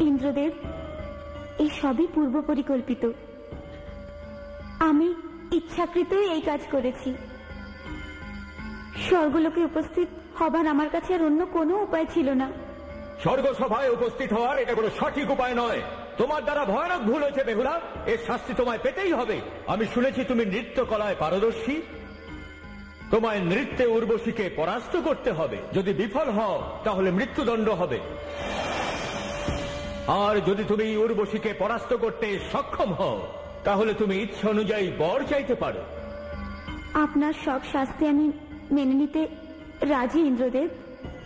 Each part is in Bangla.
ইন্দ্রদেব, এই সবই পূর্ব পরিকল্পিত। আমি ইচ্ছাকৃতই এই কাজ করেছি। স্বর্গলোকে উপস্থিত হবার আমার কাছে আর অন্য কোনো উপায় ছিল না। স্বর্গসভায় উপস্থিত হওয়ার এটা কোনো সঠিক উপায় নয়। তোমার দ্বারা ভয়ানক ভুল হয়েছে বেহুলা, এর শাস্তি তোমায় পেতেই হবে। আমি শুনেছি তুমি নৃত্য কলায় পারদর্শী। তোমায় নৃত্যে উর্বশীকে পরাস্ত করতে হবে। যদি বিফল হও তাহলে মৃত্যুদণ্ড হবে। আর যদি তুমি উর্বশীকে পরাস্ত করতে সক্ষম হও তাহলে তুমি ইচ্ছা অনুযায়ী বর চাইতে পারো। আপনার সব শাস্তি আমি মেনে নিতে রাজি ইন্দ্রদেব।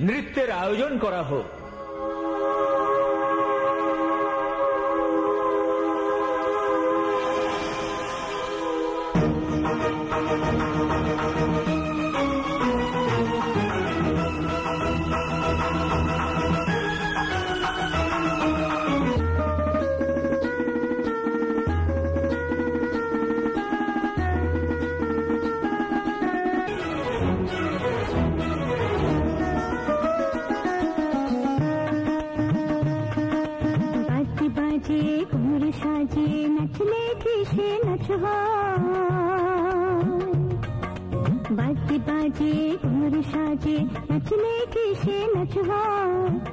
নৃত্যের আয়োজন করা হোক। बाजी बाजे घुर साजे नचले किसे नचवा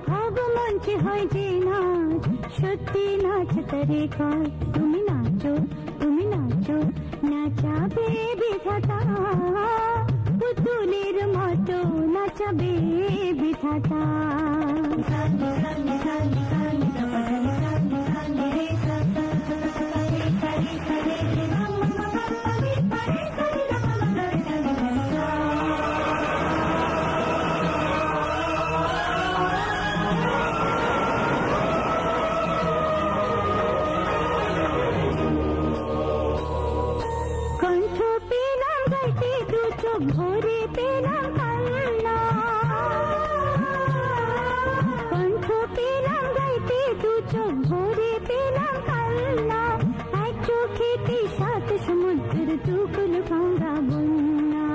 भाव मंच হয় যে নাচ সত্যি নাচ করে কর তুমি নাচো নাচাবে বিধাতা পুতুলের মতো নাচাবে বিধাতা ভোরে পেলাম কান্না কণ্ঠ পেলাম গাইতে দু চোখ ভোরে পেলাম কান্না এক চোখেতে সাত সমুদ্রের দুকুল ভাঙা বন্যা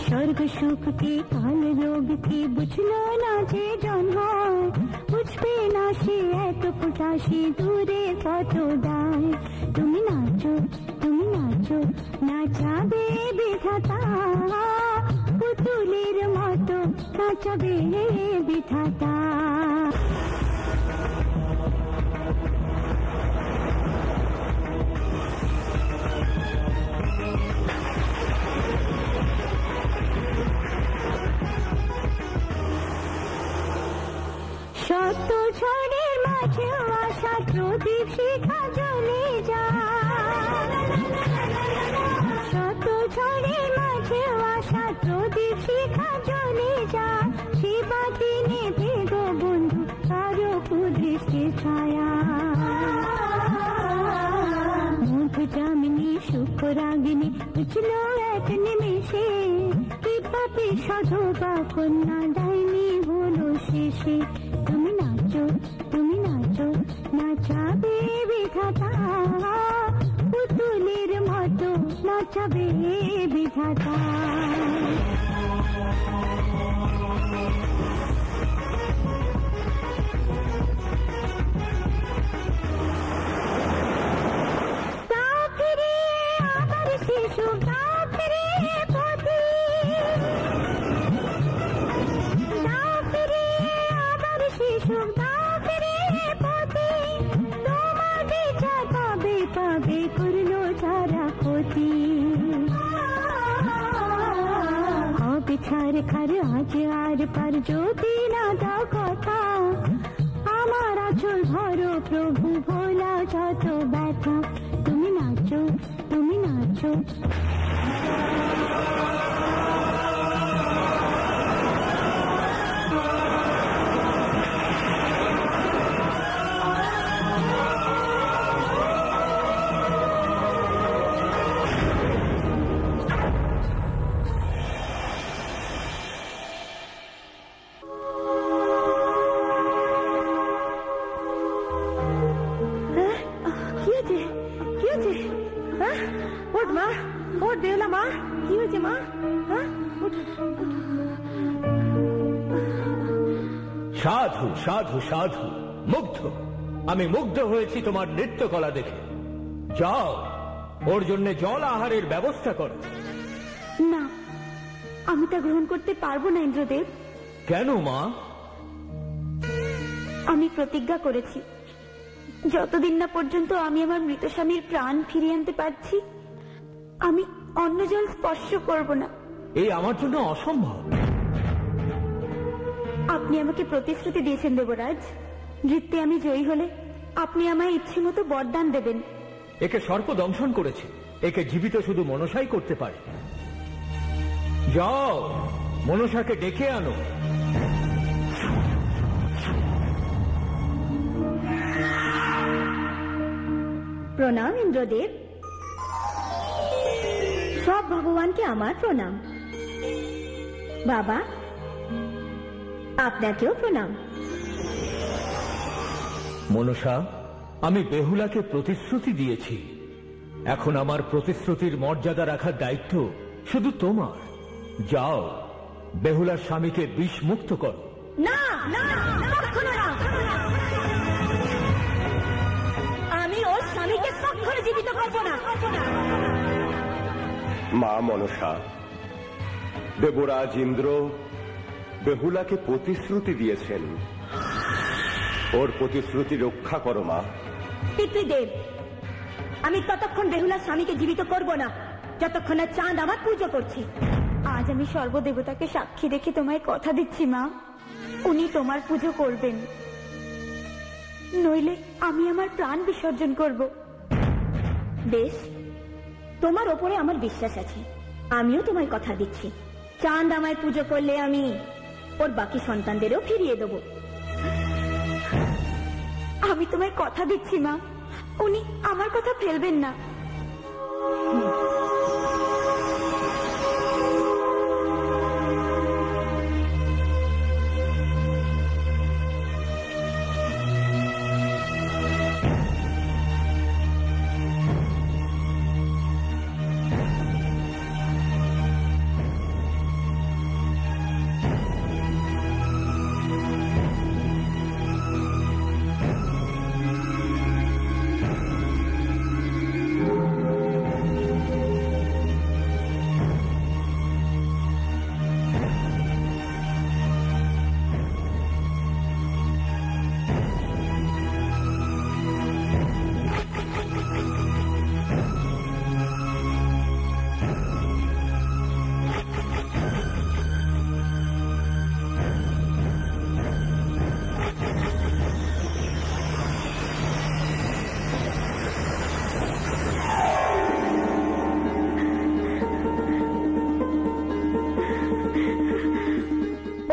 স্বর্গ সুখ কি কাল রোগ কি বুঝলো না যে জন হয় বুঝবে না সে এত ফুটাসি দূরে কত দায় তুমি নাচো নাচাবে বিধাতা পুতুলের মতো নাচাবে বিধাতা শত ঝড়ের মাঝে আশা প্রদীপ শিখা জ্বলে যায় শত ঝড়ের মাঝে আশা প্রদীপ শিখা জ্বলে যায় শিবা দিনে ভেদ বন্ধু কারো কুদৃষ্টির ছায়া মুখ জামিনী শুভরাগিনী বুঝলো এক নিমেষে কি পাপি সাধবা কন্যা ডাইনি হলো শেষে তুমি নাচো নাচাবে বিধাতা পুতুলের মতো নাচাবে বিধাতা তাও ফিরে আবার শিশু তাও ফিরে পথে তাও ফিরে আবার শিশু পাবে করলো যারা ক্ষতি হবে ছাড় খার আজ আর পার যদি না দাও কথা আমার আচল ধরো প্রভু ভোলা যত ব্যথা তুমি নাচো সাধু সাধু সাধু, মুগ্ধ, আমি মুগ্ধ হয়েছি তোমার নৃত্যকলা দেখে। যাও, ওর জন্য জল আহারের ব্যবস্থা করো। না, আমি তা গ্রহণ করতে পারবো না ইন্দ্রদেব। কেন মা? আমি প্রতিজ্ঞা করেছি, যতদিন না পর্যন্ত আমি আমার মৃত স্বামীর প্রাণ ফিরিয়ে আনতে পারছি, আমি অন্য জল স্পর্শ করব না। এই আমার জন্য অসম্ভব। আপনি আমাকে প্রতিশ্রুতি দিয়েছেন দেবরাজ, নৃত্যে আমি জয়ী হলে আপনি আমায় ইচ্ছে মতো বরদান দেবেন। একে সর্প দংশন করেছে, একে জীবিত শুধু মনসাই করতে পারে। যাও, মনসাকে ডেকে আনো। প্রণাম ইন্দ্রদেব, সব ভগবানকে আমার প্রণাম। বাবা, আপনাকেও প্রণাম। মনসা, আমি বেহুলাকে প্রতিশ্রুতি দিয়েছি, এখন আমার প্রতিশ্রুতির মর্যাদা রাখার দায়িত্ব শুধু তোমার। যাও, বেহুলার স্বামীকে বিষ মুক্ত করো। না, না, কখনো না। আমি ওর স্বামীকে কখনো জীবিত করব না। মা মনসা, দেবরাজ ইন্দ্র বেহুলাকে প্রতিশ্রুতি দিয়েছেন, ওর প্রতিশ্রুতি রক্ষা করো মা। পিতৃদেব, আমি ততক্ষণ বেহুলার স্বামীকে জীবিত করব না যতক্ষণ না চাঁদ আমার পুজো করছে। আজ আমি সর্বদেবতাকে সাক্ষী রেখে তোমায় কথা দিচ্ছি মা, উনি তোমার পুজো করবেন, নইলে আমি আমার প্রাণ বিসর্জন করব। বেশ, তোমার ওপরে আমার বিশ্বাস আছে, আমিও তোমায় কথা দিচ্ছি, চাঁদ আমায় পুজো করলে আমি ওর বাকি সন্তানদেরও ফিরিয়ে দেব। আমি তোমায় কথা দিচ্ছি মা, উনি আমার কথা ফেলবেন না।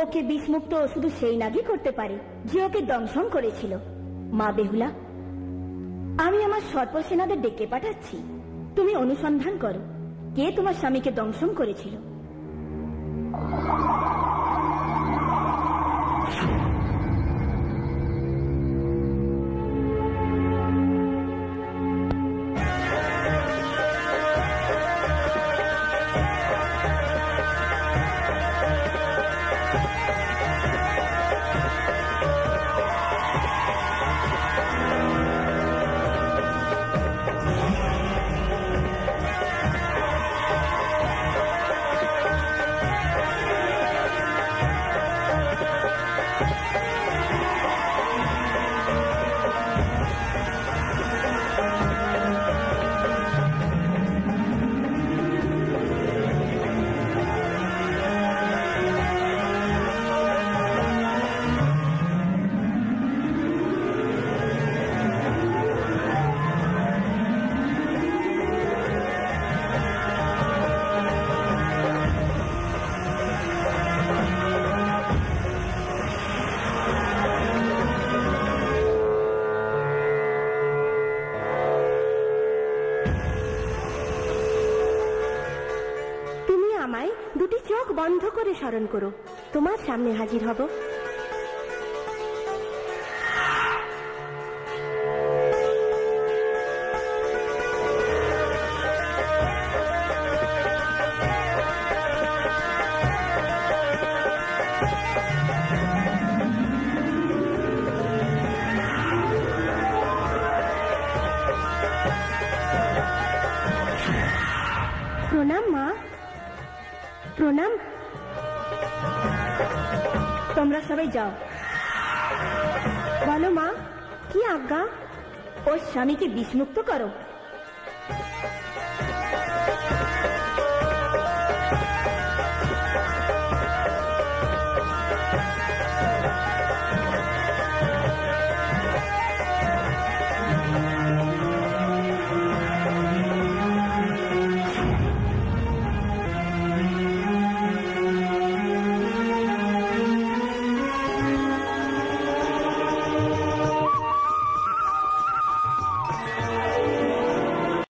ওকে বিষমুক্ত শুধু সেই নাগই করতে পারে যে ওকে দংশন করেছিল। মা বেহুলা, আমি আমার সর্পসেনাদের ডেকে পাঠাচ্ছি, তুমি অনুসন্ধান করো কে তোমার স্বামীকে দংশন করেছিল। দুটি চোখ বন্ধ করে স্মরণ করো, তোমার সামনে হাজির হব। তোমরা সবাই যাও। বলো মা, কি আজ্ঞা? ওর স্বামীকে বিষমুক্ত করো।